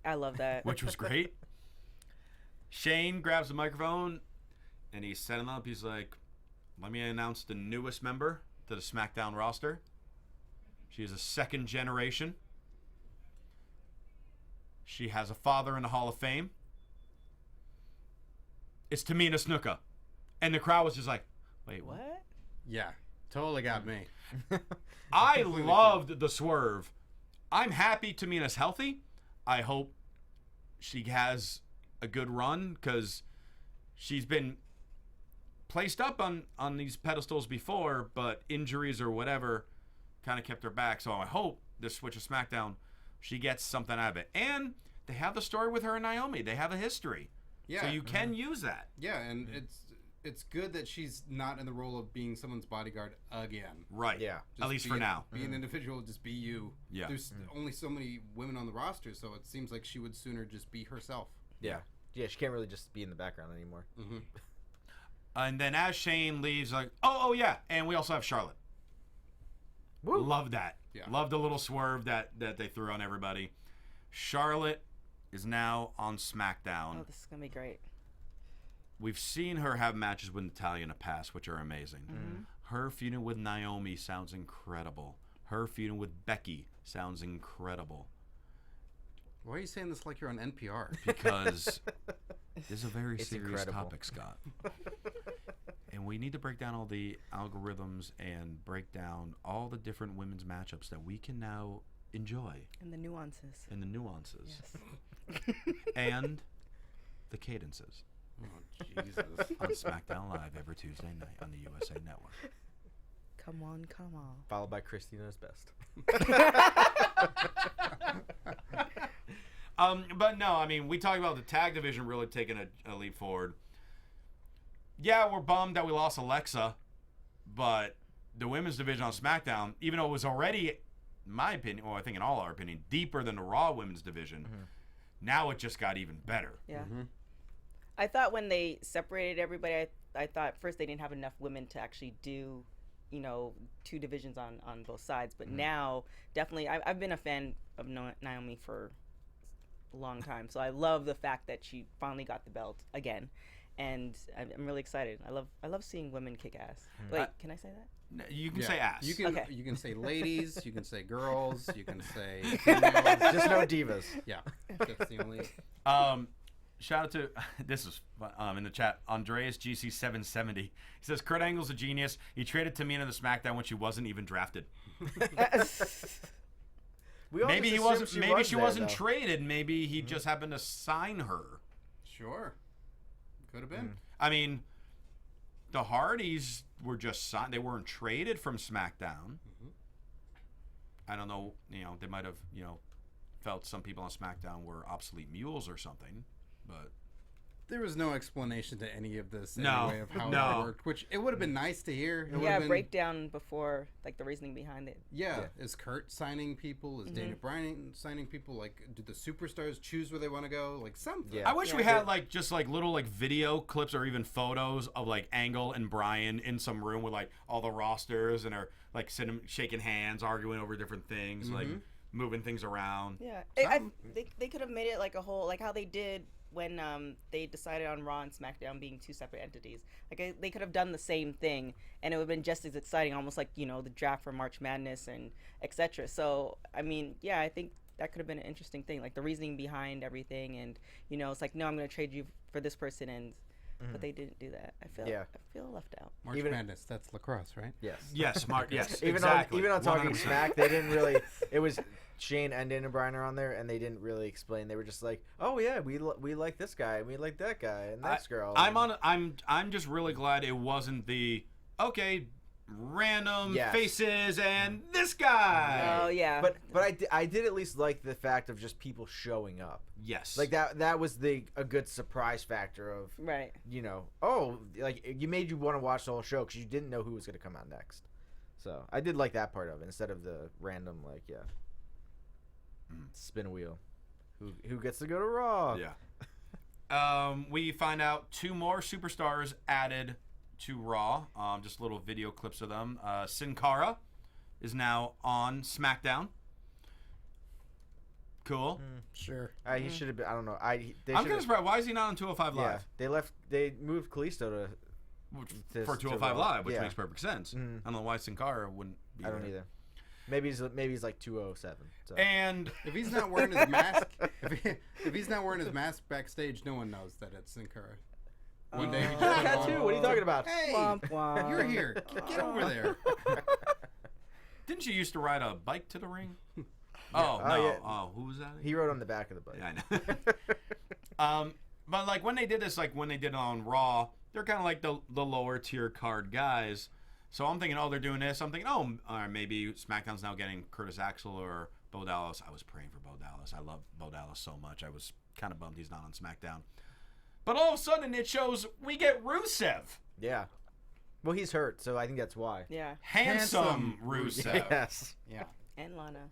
I love that. which was great. Shane grabs the microphone, and he's setting up. He's like, let me announce the newest member to the SmackDown roster. She is a second generation. She has a father in the Hall of Fame. It's Tamina Snuka. And the crowd was just like, Wait, what? What? Yeah, totally got me. I loved the swerve. I'm happy Tamina's healthy. I hope she has a good run because she's been placed up on these pedestals before, but injuries or whatever kind of kept her back. So I hope this switch of SmackDown, she gets something out of it. And they have the story with her and Naomi. They have a history. Yeah. So you can use that. Yeah, and it's good that she's not in the role of being someone's bodyguard again. Right. Yeah. At least for now. Be an individual, just be you. Yeah. There's only so many women on the roster, so it seems like she would sooner just be herself. Yeah. Yeah, she can't really just be in the background anymore. Mm-hmm. And then as Shane leaves, like, oh yeah, and we also have Charlotte. Woo. Love that. Yeah. Love the little swerve that they threw on everybody. Charlotte is now on SmackDown. Oh, this is gonna be great. We've seen her have matches with Natalya in the past, which are amazing. Her feuding with Naomi sounds incredible. Her feuding with Becky sounds incredible. Why are you saying this like you're on NPR? Because this is a very It's serious incredible. topic, Scott. And we need to break down all the algorithms and break down all the different women's matchups that we can now enjoy. And the nuances. And the nuances. Yes. And the cadences. Oh, Jesus. On SmackDown Live every Tuesday night on the USA Network. Come on, come on. Followed by Christina's best. But no, I mean, we talked about the tag division really taking a leap forward. Yeah, we're bummed that we lost Alexa, but the women's division on SmackDown, even though it was already, in my opinion, or I think in all our opinion, deeper than the Raw women's division, now it just got even better. Yeah. I thought when they separated everybody, I thought first they didn't have enough women to actually do, two divisions on both sides. But now, definitely, I've been a fan of Naomi for a long time. So I love the fact that she finally got the belt again. And I'm really excited. I love seeing women kick ass. Wait, can I say that? You can say ass. You can Okay. you can say ladies, you can say girls, you can say females. Just no divas. Yeah, that's the only. Shout out to, this is in the chat, Andreas GC770. He says, Kurt Angle's a genius. He traded Tamina to SmackDown when she wasn't even drafted. We all Maybe just he assumed wasn't. Maybe she there, wasn't though. traded. Maybe he just happened to sign her. Sure, could have been. I mean, the Hardys were just signed. They weren't traded from SmackDown. I don't know. They might have felt some people on SmackDown were obsolete mules or something, but. There was no explanation to any of this No, anyway of how no. it worked, which it would have been nice to hear. It would Yeah, have been, breakdown before, like the reasoning behind it. Yeah. Is Kurt signing people? Is Daniel Bryan signing people? Like, do the superstars choose where they want to go? Like something. Yeah. I wish we had just little video clips or even photos of Angle and Bryan in some room with all the rosters and are sitting shaking hands, arguing over different things, moving things around. Yeah, they could have made it like a whole, like how they did when they decided on Raw and SmackDown being two separate entities. Like they could have done the same thing, and it would have been just as exciting, almost like the draft for March Madness and etc. So I mean, yeah, I think that could have been an interesting thing, like the reasoning behind everything, and it's like, no, I'm going to trade you for this person, and but they didn't do that. I feel left out. March Madness. That's lacrosse, right? Yes. Yes, Mark. Yes, Even exactly. on Talking 100%. Smack, they didn't really. It was Shane and Daniel Bryan are on there, and they didn't really explain. They were just like, "Oh yeah, we like this guy, and we like that guy, and this girl." I'm just really glad it wasn't the random faces and this guy. Oh yeah. But I did at least like the fact of just people showing up. Yes. Like that was a good surprise factor of right. You made you want to watch the whole show because you didn't know who was going to come out next. So I did like that part of it instead of the random spin a wheel. Who gets to go to Raw? Yeah. We find out 2 more superstars added to Raw. Just little video clips of them. Sin Cara is now on SmackDown. Cool. Sure. He should have been. I don't know. I'm kind of surprised. Why is he not on 205 Live? Yeah, they moved Kalisto for 205 Raw. Live, which Yeah. makes perfect sense. I don't know why Sin Cara wouldn't be I don't there. either. Maybe he's like 207. So. And If he's not wearing his mask, if he's not wearing his mask backstage, no one knows that it's Sin Cara. One day he just I went had on- two. What are you talking about? Hey, Womp womp. you're here. Get over there. Didn't you used to ride a bike to the ring? Oh, no. yeah. Oh, who was that? He rode on the back of the bike. Yeah, I know. But like when they did this, like when they did it on Raw, they're kind of like the lower tier card guys. So I'm thinking, oh, they're doing this. I'm thinking, oh, maybe SmackDown's now getting Curtis Axel or Bo Dallas. I was praying for Bo Dallas. I love Bo Dallas so much. I was kind of bummed he's not on SmackDown. But all of a sudden, it shows we get Rusev. Yeah. Well, he's hurt, so I think that's why. Yeah. Handsome Rusev. Yes. Yeah. And Lana.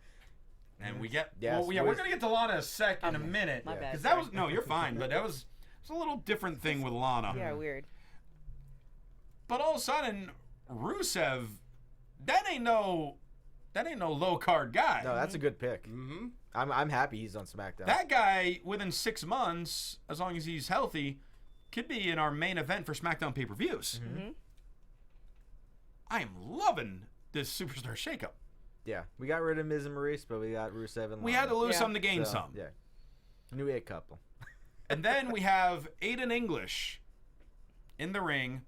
And we get, Yes, well, yeah, we're going to get to Lana in a minute. My bad. Because that was, no, you're fine, but that was a little different thing with Lana. Yeah, weird. But all of a sudden, Rusev, that ain't no low card guy. No, that's a good pick. Mm-hmm. I'm happy he's on SmackDown. That guy, within 6 months, as long as he's healthy, could be in our main event for SmackDown pay-per-views. Mm-hmm. I am loving this superstar shakeup. Yeah, we got rid of Miz and Maurice, but we got Rusev and We Lana. had to lose Yeah. some to gain So, some. Yeah. New it couple. And then we have Aiden English in the ring.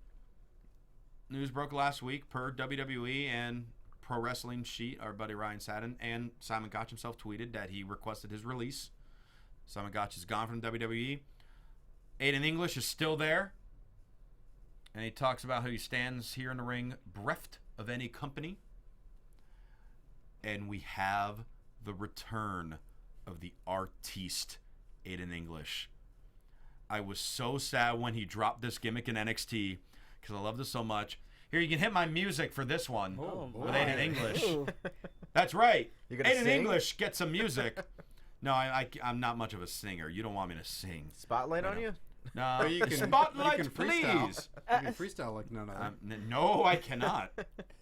News broke last week per WWE and Pro Wrestling Sheet. Our buddy Ryan Satin and Simon Gotch himself tweeted that he requested his release. Simon Gotch is gone from WWE. Aiden English is still there. And he talks about how he stands here in the ring bereft of any company. And we have the return of the artiste Aiden English. I was so sad when he dropped this gimmick in NXT because I love this so much. Here, you can hit my music for this one with Aiden English. Ooh. That's right. You gonna Aiden sing? English, get some music. No, I'm not much of a singer. You don't want me to sing. Spotlight on you? No, Well, you can- spotlight, you can freestyle. please. You can freestyle like none other. No, I cannot.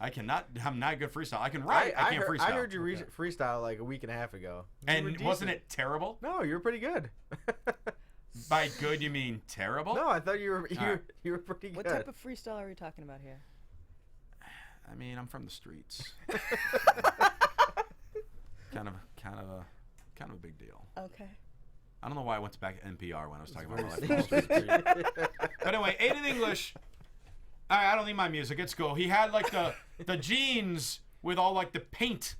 I cannot. I'm not a good freestyle. I can write. I can't freestyle. I heard you freestyle like a week and a half ago. You were And wasn't decent. it terrible? No, you were pretty good. By good, you mean terrible? No, I thought you were right. you were pretty What good. type of freestyle are we talking about here? I mean, I'm from the streets. kind of a big deal. Okay. I don't know why I went to back at NPR when I was talking about my life. On the streets. But anyway, Aiden English. All right, I don't need my music. It's cool. He had like the jeans with all like the paint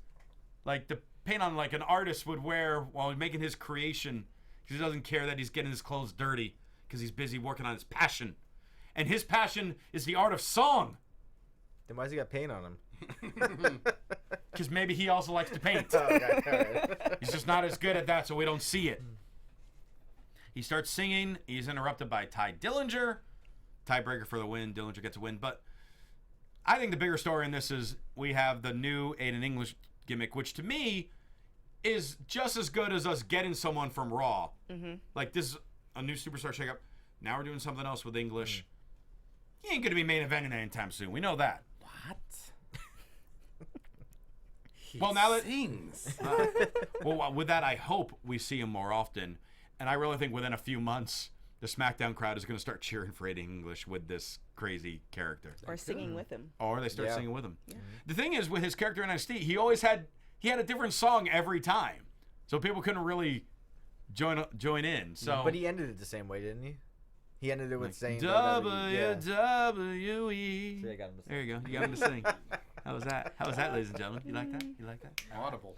on like an artist would wear while making his creation. Because he doesn't care that he's getting his clothes dirty because he's busy working on his passion, and his passion is the art of song. Then why's he got paint on him? Because maybe he also likes to paint. Oh, okay, all right. He's just not as good at that, so we don't see it. He starts singing. He's interrupted by Ty Dillinger. Tiebreaker for the win. Dillinger gets a win. But I think the bigger story in this is we have the new Aiden English gimmick, which to me is just as good as us getting someone from Raw. Mm-hmm. Like, this is a new superstar shakeup. Now we're doing something else with English. He ain't going to be main eventing anytime soon. We know that. What? Well, now that Sings. well, with that, I hope we see him more often. And I really think within a few months, the SmackDown crowd is going to start cheering for Aiden English with this crazy character. Or singing with him. Or they start Yeah. singing with him. Yeah. The thing is, with his character in NXT, he had a different song every time. So people couldn't really join in. So, But he ended it the same way, didn't he? He ended it with saying WWE. Yeah. See, I got him to there you go. You got him to sing. How was that? How was that, ladies and gentlemen? You like that? You like that? Audible.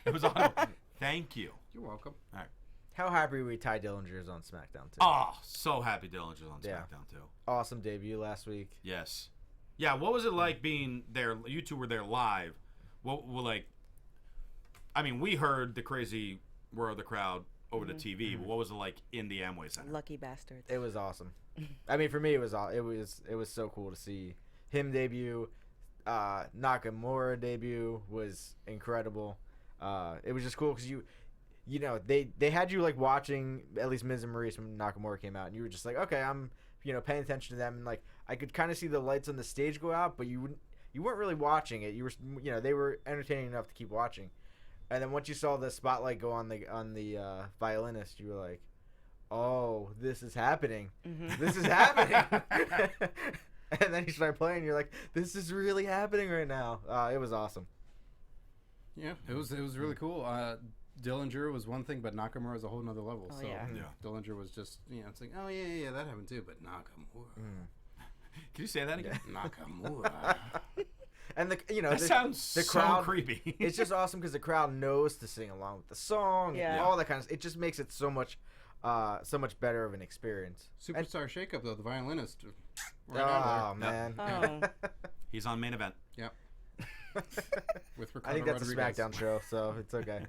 It was audible. Thank you. You're welcome. All right. How happy were we Ty Dillinger is on SmackDown too? Oh, so happy Dillinger's on Yeah. SmackDown too. Awesome debut last week. Yes. Yeah, what was it like being there? You two were there live. What were like? I mean, we heard the crazy roar of the crowd over the TV, but what was it like in the Amway Center? Lucky bastards. It was awesome. I mean, for me, it was so cool to see him debut. Nakamura debut was incredible. It was just cool because you know they had you like watching at least Miz and Maurice when Nakamura came out, and you were just like, okay, I'm paying attention to them, and like I could kind of see the lights on the stage go out, but you weren't really watching it. You were they were entertaining enough to keep watching. And then once you saw the spotlight go on the violinist, you were like, "Oh, this is happening! Mm-hmm. This is happening!" And then you start playing, and you're like, "This is really happening right now." It was awesome. Yeah, it was really cool. Dillinger was one thing, but Nakamura was a whole nother level. Oh, so yeah. Dillinger was just, it's like, oh yeah, that happened too. But Nakamura, Can you say that again? Nakamura. And That sounds the so crowd, creepy. It's just awesome because the crowd knows to sing along with the song, Yeah. and all that kind of. It just makes it so much better of an experience. Superstar shakeup though, the violinist. Right out Oh man, Oh. He's on main event. there. Yep. With I Ricardo think that's Rodriguez. a SmackDown show, so it's okay.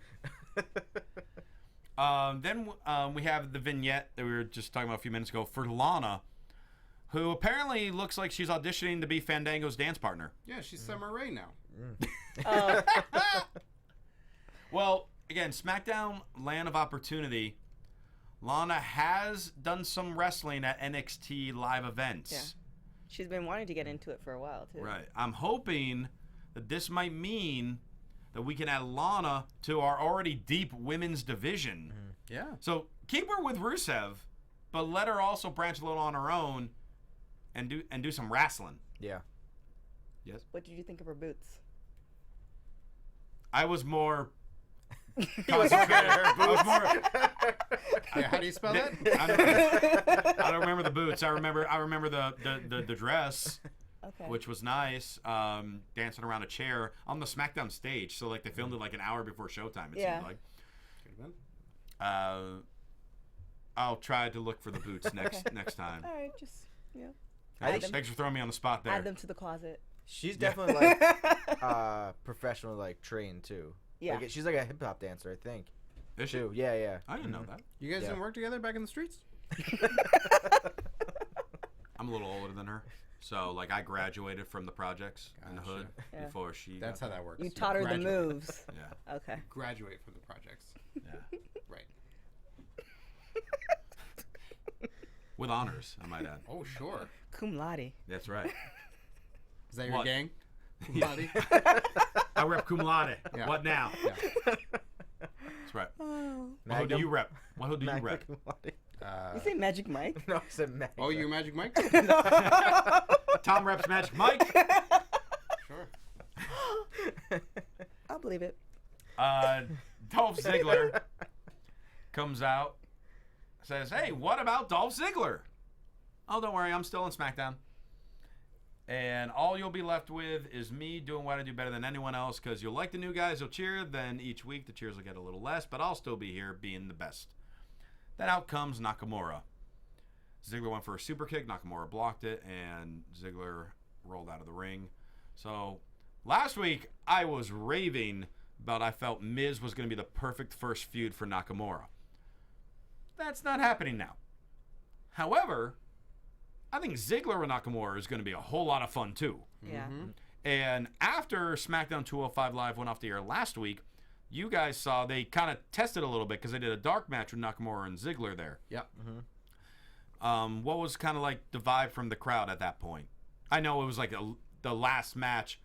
Then we have the vignette that we were just talking about a few minutes ago for Lana, who apparently looks like she's auditioning to be Fandango's dance partner. Yeah, she's Summer Rae now. Well, again, SmackDown Land of Opportunity. Lana has done some wrestling at NXT live events. Yeah. She's been wanting to get into it for a while, too. Right. I'm hoping that this might mean that we can add Lana to our already deep women's division. Yeah. So keep her with Rusev, but let her also branch a little on her own and do some wrestling. Yeah. Yes. What did you think of her boots? I was more. He was looking at her boots. How do you spell that? I don't remember the boots. I remember the dress, Okay. which was nice. Dancing around a chair on the SmackDown stage. So like they filmed it like an hour before showtime. It Yeah. seemed like. I'll try to look for the boots next time. All right, just, Thanks for throwing me on the spot there. add them to the closet. She's definitely like professional, like trained too. Yeah. Like, she's like a hip hop dancer, I think. Is she? Too. Yeah. I didn't know that. You guys Yeah. didn't work together back in the streets? I'm a little older than her. So, like, I graduated from the projects in the Gotcha. hood Yeah. before she... That's how that works. You taught her the graduate. moves. Yeah. Okay. Graduate from the projects. Yeah. Right. With honors, I might add. Oh, sure. Cum laude. That's right. Is that your What? gang? Yeah. Buddy? I rep cum laude. Yeah. What now? Yeah. That's right. Oh. What hood do you rep? What hood do you rep? You say Magic Mike? No, I said Magnum. Oh, you're Magic Mike? Tom reps Magic Mike. Sure. I'll believe it. Dolph Ziggler comes out, says, "Hey, what about Dolph Ziggler?" "Oh, don't worry, I'm still on SmackDown. And all you'll be left with is me doing what I do better than anyone else, because you'll like the new guys, you'll cheer, then each week the cheers will get a little less, but I'll still be here being the best." Then out comes Nakamura. Ziggler went for a super kick, Nakamura blocked it, and Ziggler rolled out of the ring. So last week I was raving about I felt Miz was going to be the perfect first feud for Nakamura. That's not happening now. However, I think Ziggler and Nakamura is going to be a whole lot of fun too. Yeah. And after SmackDown 205 Live went off the air last week, you guys saw they kind of tested a little bit because they did a dark match with Nakamura and Ziggler there. Yep. What was kind of like the vibe from the crowd at that point? I know it was like the last match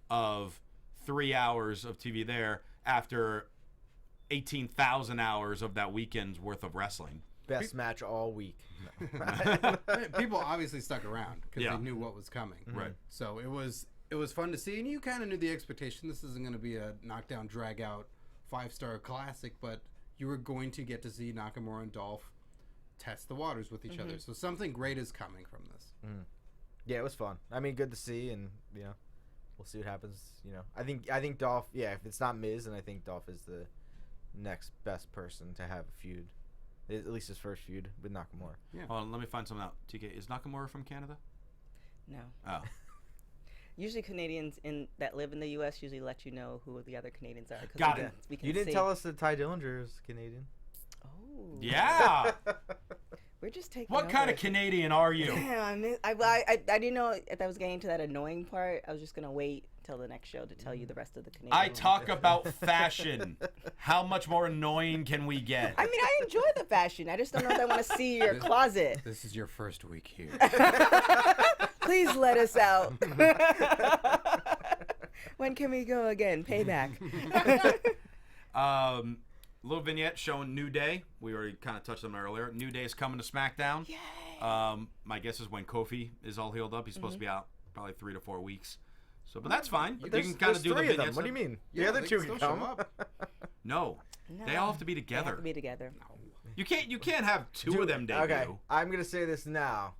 of 3 hours of TV there after 18,000 hours of that weekend's worth of wrestling. Best match all week. People obviously stuck around because Yeah. they knew what was coming. Right. So it was fun to see, and you kind of knew the expectation. This isn't going to be a knockdown, drag out, 5-star classic, but you were going to get to see Nakamura and Dolph test the waters with each other. So something great is coming from this. Yeah, it was fun. I mean, good to see, and we'll see what happens. I think Dolph. Yeah, if it's not Miz, then I think Dolph is the next best person to have a feud, at least his first feud with Nakamura. Yeah. Hold on, let me find something out. TK, is Nakamura from Canada? No. Oh. Usually Canadians that live in the U.S. usually let you know who the other Canadians are. 'Cause Got we it. we can You didn't see. tell us that Ty Dillinger is Canadian. Oh. Yeah. We're just taking What kind of over. Canadian are you? Damn, I didn't know if I was getting to that annoying part. I was just going to wait till the next show to tell you the rest of the Canadian. I talk about fashion. How much more annoying can we get? I mean, I enjoy the fashion. I just don't know if I want to see your closet. This is your first week here. Please let us out. When can we go again? Payback. Little vignette showing New Day. We already kind of touched on them earlier. New Day is coming to SmackDown. Yay. My guess is when Kofi is all healed up. He's supposed to be out probably 3 to 4 weeks. So, but that's fine. You There's, can kind of do the three of them. vignettes. What do you mean? Yeah, the other they two can can still show come. up. No, they all have to be They together. have to be together. You can't have two of them debut. Okay, I'm gonna say this now.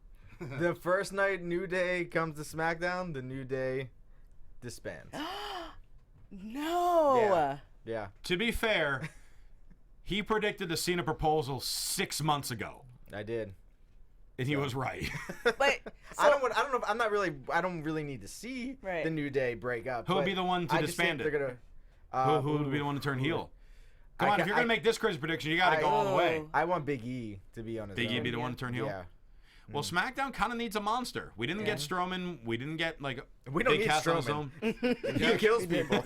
The first night New Day comes to SmackDown, the New Day disbands. No. Yeah. To be fair, he predicted the Cena proposal 6 months ago, I did. and he was right. But I don't know. I don't really need to see Right. the New Day break up. Who would but be the one to I just think disband it? They're gonna. Who would be the one to turn heel? I Come on, ca- if you're gonna I- make this crazy prediction, you gotta go all the way. I want Big E to be on his Big E own. be the one to turn heel. Yeah. Well, SmackDown kind of needs a monster. We didn't get Strowman. We didn't get like We don't Big need Cass on his Strowman. own. He kills people.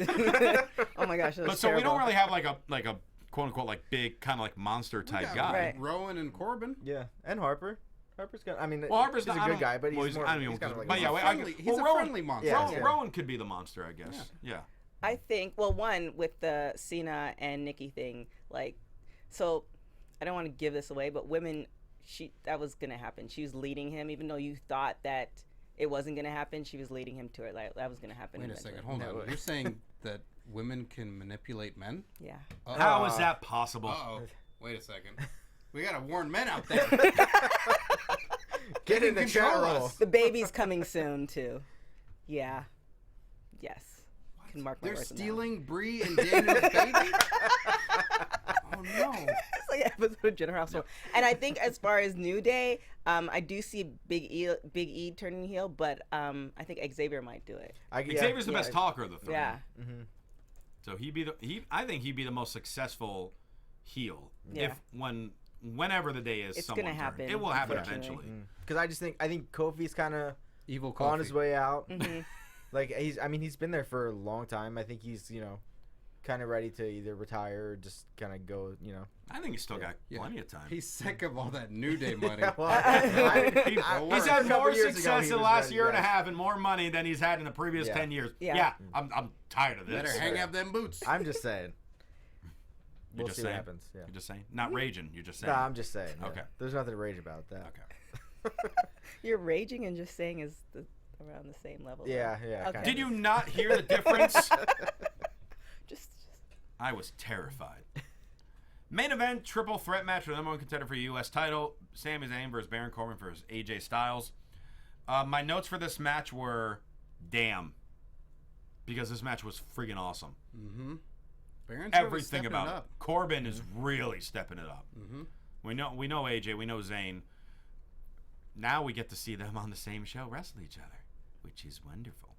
Oh my gosh, that's But so we don't terrible. really have like a quote unquote like big kind of like monster type Yeah, guy. Right. Rowan and Corbin. Yeah, and Harper. Harper's got. I mean, Well, Harper's he's not, a good guy, but well, he's more. I don't even- he's kind of like. but a yeah, monster. He's a Rowan- friendly monster. Yeah, Rowan, yeah. Rowan could be the monster, I guess. Yeah. I think, well, one, with the Cena and Nikki thing, like, so I don't want to give this away, but women, that was going to happen. She was leading him, even though you thought that it wasn't going to happen, she was leading him to it. Like, that was going to happen. Wait a eventually. second, hold on. You're saying that women can manipulate men? Yeah. How is that possible? Uh-oh. Wait a second. We gotta warn men out there. Get in the control chat roll. us. The baby's coming soon, too. Yeah. Yes. Can mark my They're words on that one. stealing Bree and Daniel's baby? Oh no. It's like an episode of General Hospital. And I think as far as New Day, I do see Big E turning heel, but I think Xavier might do it. Xavier's the best talker of the three. Yeah. So I think he'd be the most successful heel Yeah. whenever the day is. It's someone gonna turn. happen, It will happen unfortunately. eventually. Because I think Kofi's kind of Evil Kofi. on his way out. Mm-hmm. Like he's been there for a long time. I think he's kind of ready to either retire or just kind of go. I think he's still got plenty of time. He's sick of all that New Day money. He's had a couple more years ago, success he in the was last ready, year and a yes. half and more money than he's had in the previous Yeah. 10 years. Yeah. I'm tired of this. Better hang up them boots. I'm just saying. You're We'll just see what saying? happens. Yeah. You're just saying? Not raging. You're just saying. No, I'm just saying. Yeah. Okay. There's nothing to rage about that. Okay. You're raging and just saying is around the same level. Yeah, yeah. Okay. Did you not hear the difference? Just I was terrified. Main event, triple threat match for the number one contender for the U.S. title. Sami Zayn versus Baron Corbin versus AJ Styles. My notes for this match were, damn. Because this match was friggin' awesome. Mm-hmm. Baron's really Everything stepping about it it. up. Corbin is really stepping it up. Mm-hmm. We know AJ, we know Zayn. Now we get to see them on the same show wrestle each other, which is wonderful.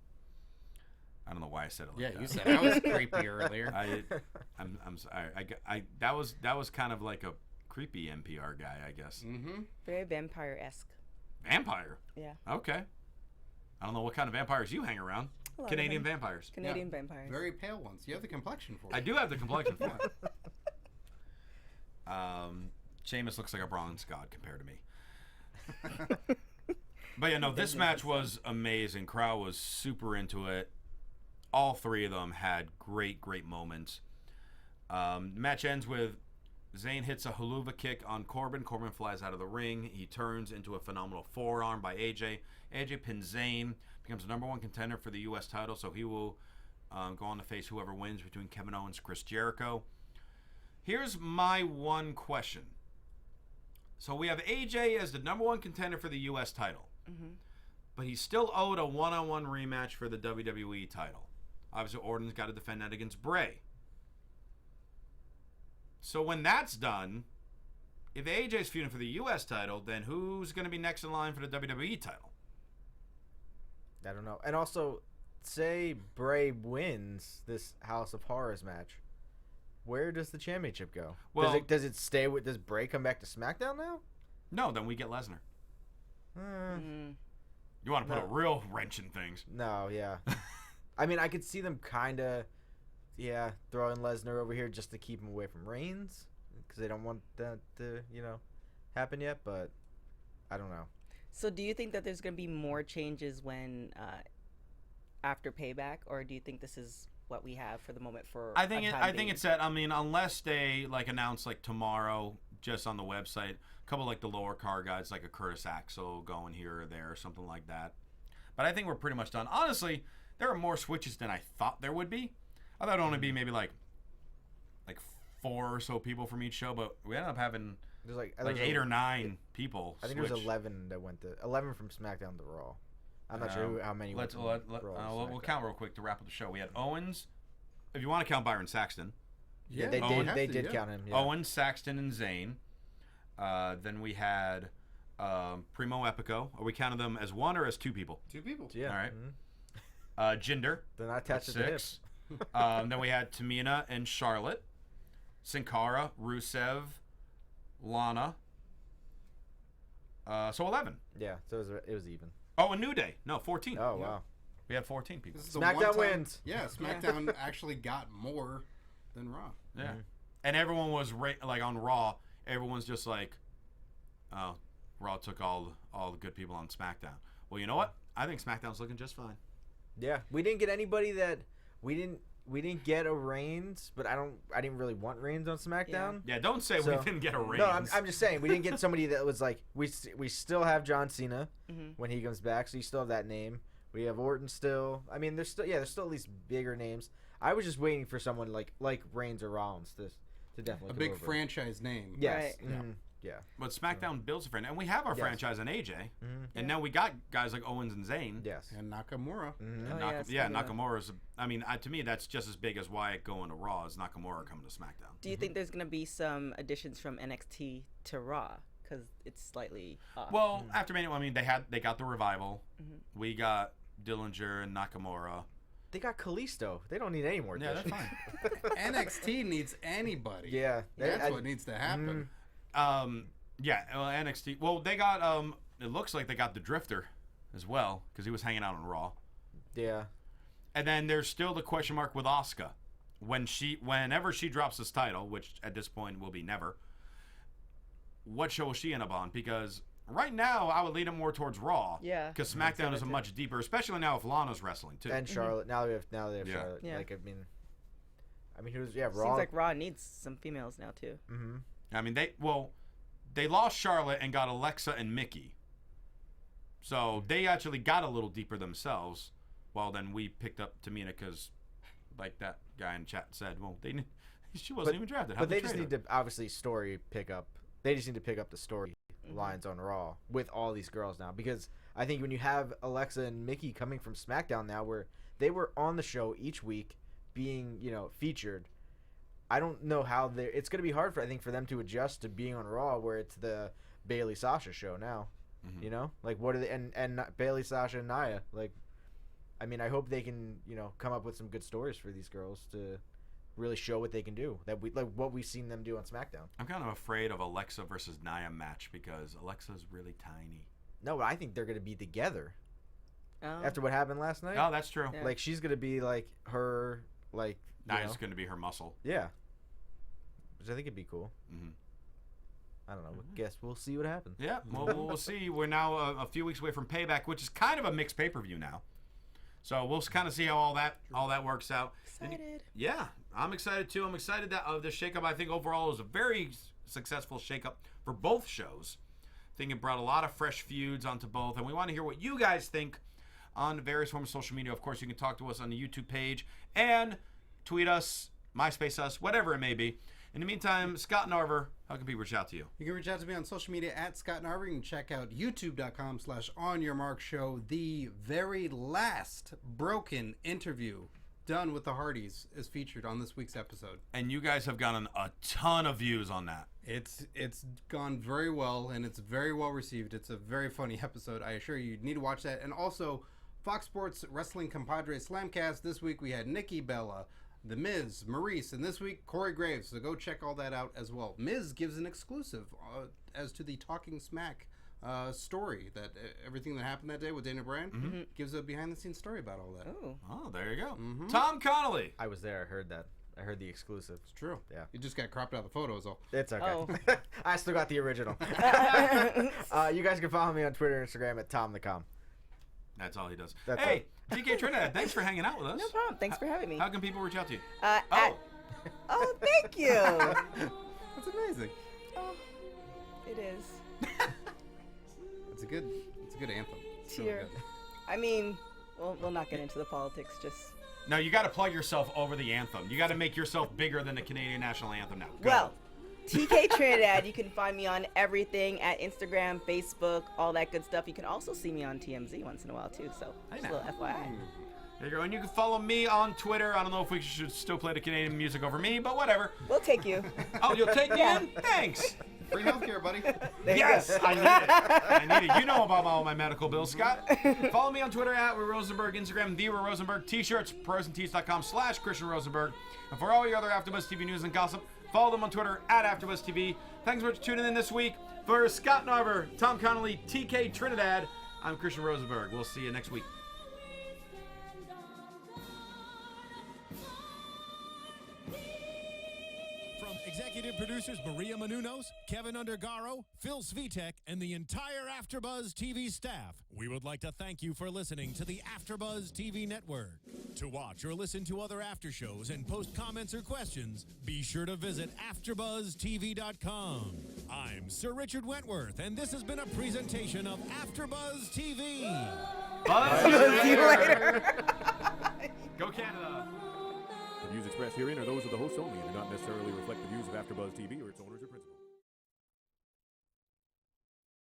I don't know why I said it like Yeah, that. you said that was creepy earlier. I'm sorry. That was kind of like a creepy NPR guy, I guess. Mm-hmm. very vampire-esque. Vampire. Yeah. Okay. I don't know what kind of vampires you hang around. A lot of Canadian them. vampires. Canadian vampires. Very pale ones. You have the complexion for it. I do have the complexion for it. Sheamus looks like a bronze god compared to me. But yeah, no, this match was amazing. Crowd was super into it. All three of them had great moments. Match ends with Zayn hits a haluva kick on Corbin. Corbin flies out of the ring. He turns into a phenomenal forearm by AJ. AJ pins Zayn, becomes the number one contender for the U.S. title, so he will go on to face whoever wins between Kevin Owens and Chris Jericho. Here's my one question. So we have AJ as the number one contender for the U.S. title. Mm-hmm. But he's still owed a one-on-one rematch for the WWE title. Obviously, Orton's got to defend that against Bray. So when that's done, if AJ's feuding for the U.S. title, then who's going to be next in line for the WWE title? I don't know. And also, say Bray wins this House of Horrors match. Where does the championship go? Well, does it stay with? Does Bray come back to SmackDown now? No, then we get Lesnar. Mm. You want to put No. a real wrench in things. No, yeah. I mean, I could see them kind of, throwing Lesnar over here just to keep him away from Reigns because they don't want that to, happen yet. But I don't know. So do you think that there's going to be more changes when after Payback, or do you think this is what we have for the moment for I think a time it's set. I mean, unless they announce tomorrow just on the website, a couple the lower card guys like a Curtis Axel going here or there or something like that. But I think we're pretty much done. Honestly, there are more switches than I thought there would be. I thought it'd only be maybe like 4 or so people from each show, but we ended up having There's like 8 or 9 people. I think switch. there was 11 that went to 11 from SmackDown to Raw. I'm not sure how many. Let's went from Raw to we'll SmackDown. count real quick to wrap up the show. We had Owens, if you want to count Byron Saxton. Yeah, they Owen did. They did count him. Yeah. Owens, Saxton, and Zayn. Then we had Primo Epico. Are we counting them as 1 or as 2 people? 2 people. Yeah. All right. Mhm. Jinder. They're not attached to the hip. 6. Then we had Tamina and Charlotte. Sin Cara, Rusev, Lana. So 11. Yeah, so it was even. Oh, and New Day. No, 14. Oh wow. We had 14 people. This is the SmackDown one time- wins. Yeah, SmackDown actually got more than Raw. Yeah. And everyone was like on Raw. Everyone's just like, oh, Raw took all the good people on SmackDown. Well, you know what? I think SmackDown's looking just fine. Yeah, we didn't get anybody that we didn't get a Reigns, but I didn't really want Reigns on SmackDown. Yeah, don't say we didn't get a Reigns. No, I'm just saying we didn't get somebody that was like we still have John Cena when he comes back, so you still have that name. We have Orton still. I mean, there's still at least bigger names. I was just waiting for someone like Reigns or Rollins to definitely A come big over. franchise name. Yes. Right. Mhm. Yeah. But SmackDown builds a friend, and we have our Yes. franchise in AJ, Mhm. and now we got guys like Owens and Zayn. Yes. And Nakamura. Mhm. Oh, And yeah, Nakamura's. I mean, to me, that's just as big as Wyatt going to Raw as Nakamura coming to SmackDown. Do you think there's gonna be some additions from NXT to Raw because it's slightly off? Well, after Mania, I mean, they got the revival. We got Dillinger and Nakamura. They got Kalisto. They don't need any more. Yeah, that's additions. fine. NXT needs anybody. Yeah. That's what needs to happen. Yeah, NXT. Well, they got. It looks like they got the Drifter as well because he was hanging out on Raw. Yeah. And then there's still the question mark with Asuka. Whenever she drops this title, which at this point will be never, what show will she end up on? Because right now, I would lean it more towards Raw. Yeah. Because SmackDown is a much deeper, especially now if Lana's wrestling too. And Charlotte. Now they have Yeah. Charlotte. Yeah. Like I mean, who's Raw. Seems like Raw needs some females now too. Mm-hmm. I mean, they lost Charlotte and got Alexa and Mickey. So they actually got a little deeper themselves. Well, then we picked up Tamina because, like that guy in chat said, well, she wasn't even drafted. But they just need to obviously story pick up. They just need to pick up the story lines on Raw with all these girls now, because I think when you have Alexa and Mickey coming from SmackDown now, where they were on the show each week being featured, I don't know how they. It's going to be hard for them to adjust to being on Raw, where it's the Bailey Sasha show now. Like what are they and not Bailey, Sasha, and Nia. Like, I mean, I hope they can come up with some good stories for these girls to really show what they can do. That we like what we've seen them do on SmackDown. I'm kind of afraid of Alexa versus Nia match because Alexa's really tiny. No, but I think they're going to be together Oh. after what happened last night. Oh, that's true. Yeah. Like she's going to be like her, like Nia's going to be her muscle. yeah, which I think it'd be cool. Mhm. I don't know. Guess we'll see what happens. Yeah, well, we'll see. We're now a few weeks away from Payback, which is kind of a mixed pay-per-view now. So we'll kind of see how all that works out. Excited. Yeah, I'm excited too. I'm excited that the shakeup. I think overall is a very successful shakeup for both shows. I think it brought a lot of fresh feuds onto both, and we want to hear what you guys think on various forms of social media. Of course, you can talk to us on the YouTube page and tweet us, MySpace us, whatever it may be. In the meantime, Scott Narver, how can people reach out to you? You can reach out to me on social media at Scott Narver. You can check out youtube.com/onyourmarkshow. The very last broken interview done with the Hardys is featured on this week's episode. And you guys have gotten a ton of views on that. It's gone very well, and it's very well received. It's a very funny episode. I assure you need to watch that. And also, Fox Sports Wrestling Compadre Slamcast. This week we had Nikki Bella, The Miz, Maurice, and this week Corey Graves. So go check all that out as well. Miz gives an exclusive as to the Talking Smack story, that everything that happened that day with Dana Bryan gives a behind-the-scenes story about all that. Oh. Oh, there you go. Tom Connolly. I was there. I heard that. I heard the exclusive. It's true. Yeah. You just got cropped out of the photos, all. It's okay. Oh. I still got the original. You guys can follow me on Twitter and Instagram at TomTheCom. That's all he does. That's hey, DK Trinidad, thanks for hanging out with us. No problem. Thanks for having me. How can people reach out to you? Oh, thank you. That's amazing. Oh, it is. It's a good anthem. It's really Cheer. good. I mean, We'll not get into the politics. Just No, you got to plug yourself over the anthem. You got to make yourself bigger than the Canadian national anthem now. Go. well, TK Trinidad. You can find me on everything at Instagram, Facebook, all that good stuff. You can also see me on TMZ once in a while too. So just a little FYI. There you go. And you can follow me on Twitter. I don't know if we should still play the Canadian music over me, but whatever. We'll take you. Oh, you'll take me in? Thanks. Free healthcare, buddy. Yes, I need it. I need it. You know about all my medical bills, Scott. Follow me on Twitter at Rosenberg, Instagram, The Rosenberg, T-shirts, prosandtees.com/Christian Rosenberg. And for all your other AfterBuzz TV news and gossip, follow them on Twitter at AfterBuzz TV. Thanks so much for tuning in this week. For Scott Narver, Tom Connolly, TK Trinidad, I'm Christian Rosenberg. We'll see you next week. Executive producers Maria Menounos, Kevin Undergaro, Phil Svitek, and the entire AfterBuzz TV staff, we would like to thank you for listening to the AfterBuzz TV network. To watch or listen to other after shows and post comments or questions, be sure to visit AfterBuzzTV.com. I'm Sir Richard Wentworth, and this has been a presentation of AfterBuzz TV. Buzz. See you later. Go Canada. The views expressed herein are those of the hosts only and do not necessarily reflect the views of AfterBuzz TV or its owners or principals.